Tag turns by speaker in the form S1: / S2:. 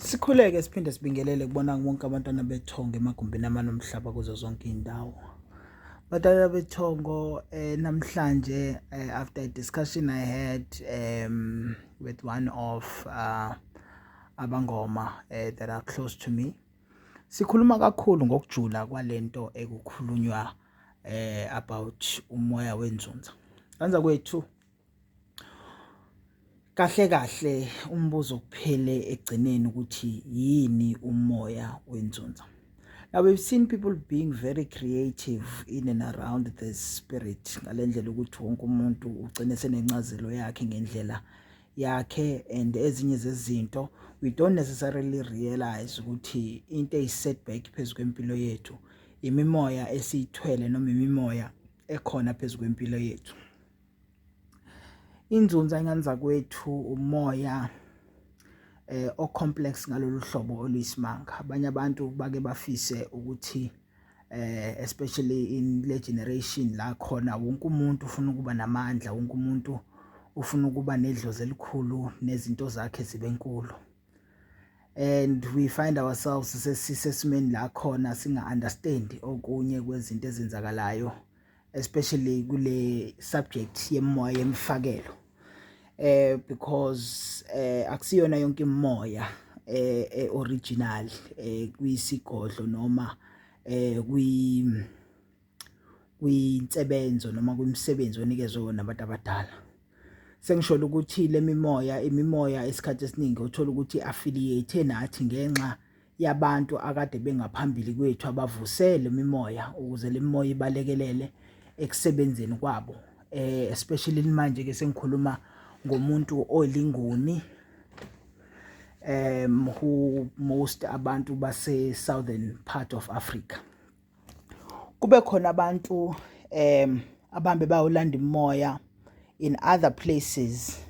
S1: Sikhuleke siphinde sibingelele kubona bonke abantwana bethongo emagumbini amanomhlaba kuzo zonke indawo. Batala bethongo namhlanje after a discussion I had with one of abangoma that are close to me. Sikhuluma kakhulu ngokujula kwalento ekukhulunywa about umoya wenzunza. Kanza kwethu kahle umbuzo kuphele egcineni ukuthi yini umoya wenzunza. Now we've seen people being very creative in and around the spirit ngalendlela ukuthi wonke umuntu ugcine senencazelo yakhe ngendlela yakhe, and ezinye zezinto we don't necessarily realize ukuthi into eyisetback phezu kwempilo yethu imimoya esiyithwele noma imimoya ekhona phezu kwempilo yethu. Inzunza inganza kwethu umoya o-complex ngalolu hlobo oluyisimanga. Abanye abantu bake bafise ukuthi especially in le generation la khona wonke umuntu ufuna ukuba namandla, wonke umuntu ufuna ukuba nedlozi elikhulu nezinto zakhe zibe nkulu, and we find ourselves sesimeni la khona singa-understand okunye kwezinto ezenzakalayo, especially kule subject yemoya yemfakelo. Because akusiyona yonke imimoya original kuyisigodlo noma kuyinsebenzo noma kwimisebenzi onikezwe wona abantu abadala. Sengisho ukuthi le imimoya esikhathi esiningi uthola ukuthi affiliate nathi ngenxa yabantu akade bengaphambili kwethu abavusele imimoya ukuze le mimoya ibalekelele ekusebenzeni kwabo. Especially manje ke sengikhuluma ngomuntu olinguni who most abantu base southern part of Africa. Kube khona abantu abambe bayolanda imimoya in other places